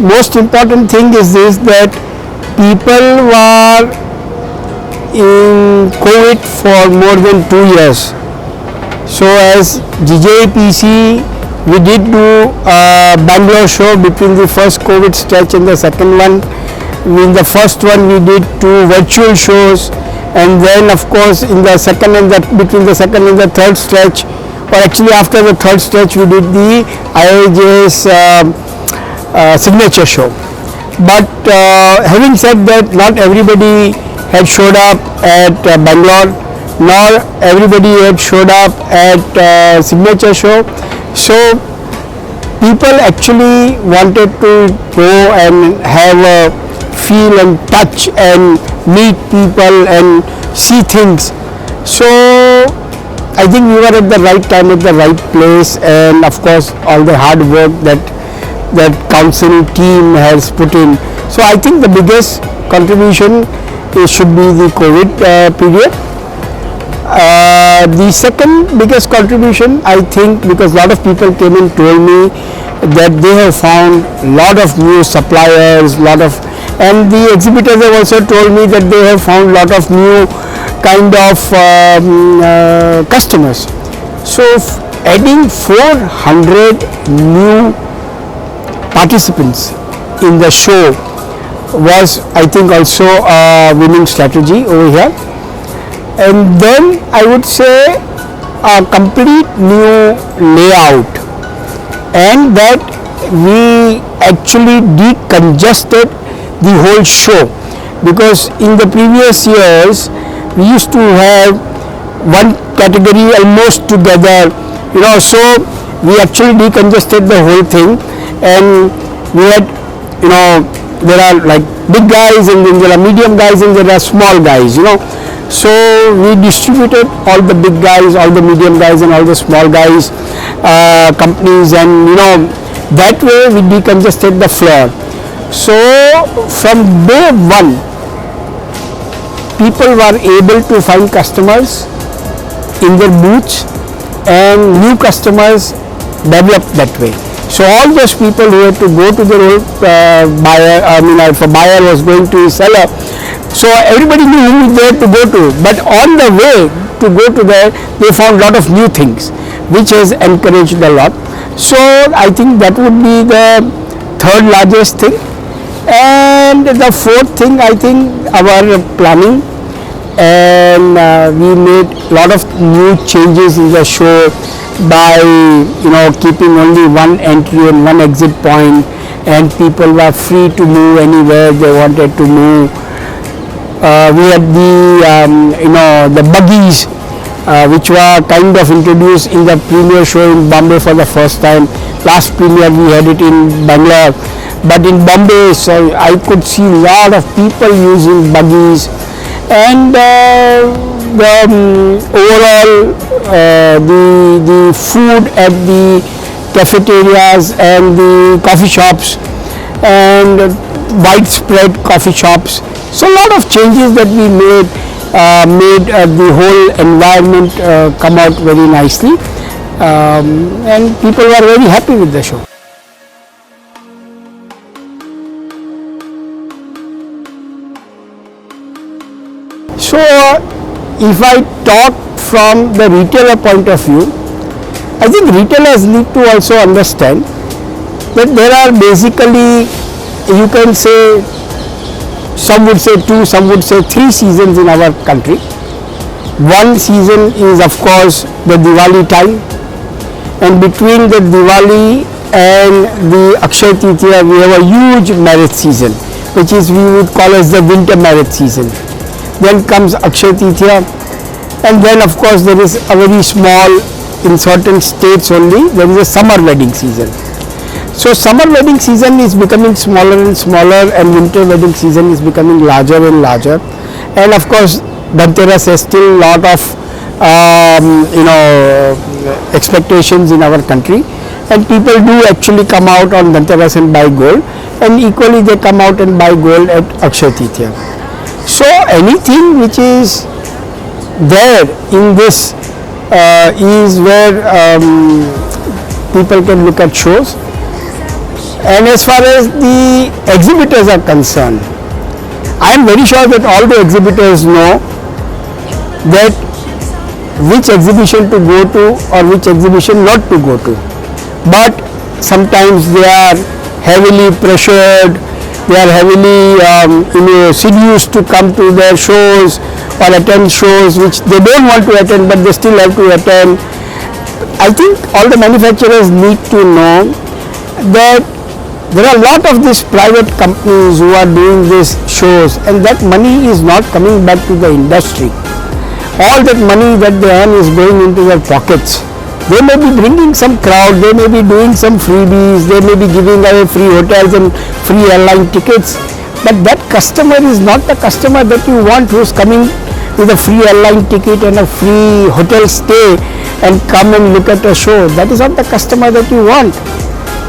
most important thing is this, that people were in COVID for more than 2 years. So as GJEPC, we did do a Bangalore show between the first COVID stretch and the second one. In the first one we did 2 virtual shows, and then of course in the second and between the second and the third stretch, or actually after the third stretch, we did the IIJS signature show. But having said that, not everybody had showed up at Bangalore, nor everybody had showed up at signature show. So people actually wanted to go and have a feel and touch and meet people and see things. So I think we were at the right time, at the right place, and of course all the hard work that council team has put in. So I think the biggest contribution should be the COVID period. The second biggest contribution, I think, because a lot of people came and told me that they have found a lot of new suppliers, and the exhibitors have also told me that they have found a lot of new kind of customers. So adding 400 new participants in the show was, I think, also a winning strategy over here. And then I would say a complete new layout, and that we actually decongested the whole show, because in the previous years we used to have one category almost together, so we actually decongested the whole thing, and we had, there are like big guys, and then there are medium guys, and there are small guys, So we distributed all the big guys, all the medium guys, and all the small guys companies, and that way we decongested the floor. So from day one, people were able to find customers in their booths, and new customers developed that way. So all those people who had to go to the buyer, if a buyer was going to his seller, so everybody knew who they had to go to. But on the way to go to there, they found a lot of new things, which has encouraged a lot. So I think that would be the third largest thing. And the fourth thing, I think, our planning, and we made a lot of new changes in the show by keeping only one entry and one exit point, and people were free to move anywhere they wanted to move. We had the buggies, which were kind of introduced in the premiere show in Bombay for the first time. Last premiere we had it in Bangalore, but in Bombay, so I could see a lot of people using buggies, and overall the food at the cafeterias and the coffee shops, and widespread coffee shops. So a lot of changes that we made the whole environment come out very nicely, and people were very happy with the show. So if I talk from the retailer point of view, I think retailers need to also understand that there are basically, you can say, some would say 2, some would say 3 seasons in our country. One season is of course the Diwali time, and between the Diwali and the Akshaya Tritiya we have a huge marriage season, which is we would call as the winter marriage season. Then comes Akshaya Tritiya, and then of course there is a very small, in certain states only, there is a summer wedding season. So summer wedding season is becoming smaller and smaller, and winter wedding season is becoming larger and larger. And of course Dhanteras has still a lot of expectations in our country, and people do actually come out on Dhanteras and buy gold, and equally they come out and buy gold at Akshaya Tritiya. So anything which is there in this is where people can look at shows. And as far as the exhibitors are concerned, I am very sure that all the exhibitors know that which exhibition to go to or which exhibition not to go to. But sometimes they are heavily pressured, they are heavily seduced to come to their shows or attend shows which they don't want to attend, but they still have to attend. I think all the manufacturers need to know that there are a lot of these private companies who are doing these shows, and that money is not coming back to the industry. All that money that they earn is going into their pockets. They may be bringing some crowd, they may be doing some freebies, they may be giving away free hotels and free airline tickets, but that customer is not the customer that you want, who is coming with a free airline ticket and a free hotel stay and come and look at a show. That is not the customer that you want.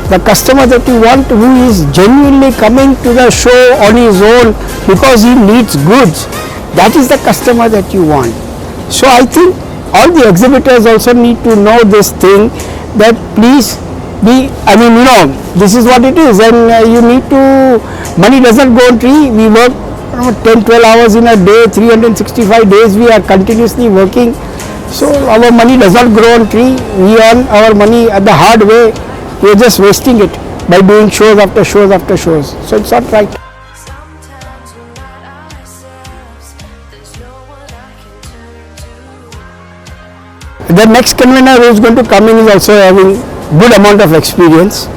The customer that you want, who is genuinely coming to the show on his own because he needs goods, that is the customer that you want. So I think all the exhibitors also need to know this thing, that please be, this is what it is, and you need to, money doesn't go on tree. We work 10-12 hours in a day, 365 days we are continuously working. So our money does not grow on tree. We earn our money at the hard way. We are just wasting it by doing shows after shows after shows. So it's not right. The next convener who is going to come in is also having good amount of experience.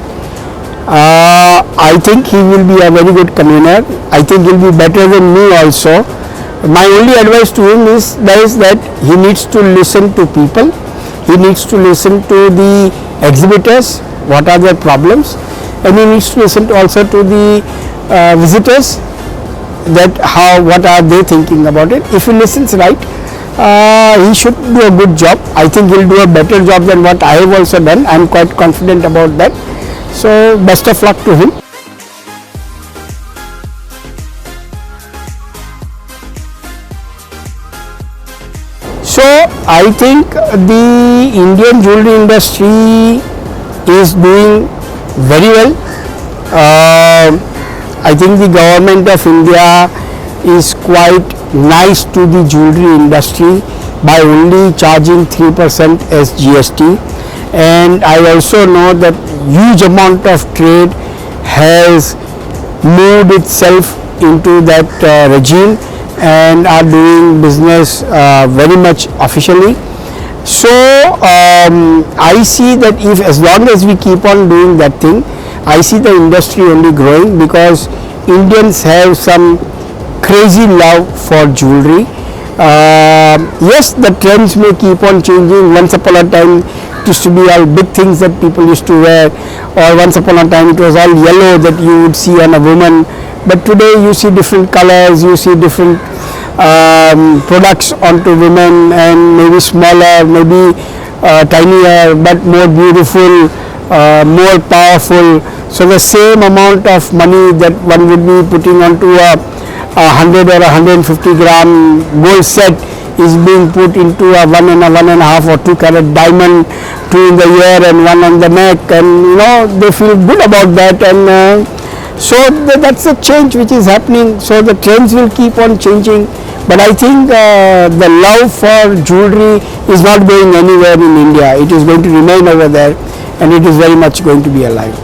I think he will be a very good convener. I think he will be better than me also. My only advice to him is that he needs to listen to people. He needs to listen to the exhibitors, what are their problems, and he needs to listen also to the visitors, that what are they thinking about it. If he listens right, he should do a good job. I think he'll do a better job than what I have also done. I'm quite confident about that. So best of luck to him. So I think the Indian jewelry industry is doing very well. I think the government of India is quite nice to the jewelry industry by only charging 3% as GST, and I also know that huge amount of trade has moved itself into that regime and are doing business very much officially. So I see that if, as long as we keep on doing that thing, I see the industry only growing, because Indians have some crazy love for jewelry. Yes, the trends may keep on changing. Once upon a time it used to be all big things that people used to wear, or once upon a time it was all yellow that you would see on a woman, but today you see different colors, you see different products onto women, and maybe smaller, maybe tinier, but more beautiful, more powerful. So the same amount of money that one would be putting onto a 100 or 150 gram gold set is being put into a 1 and a 1.5 or 2 carat diamond, 2 in the ear and 1 on the neck, and they feel good about that, and so that's a change which is happening. So the trends will keep on changing, but I think the love for jewelry is not going anywhere in India. It is going to remain over there, and it is very much going to be alive.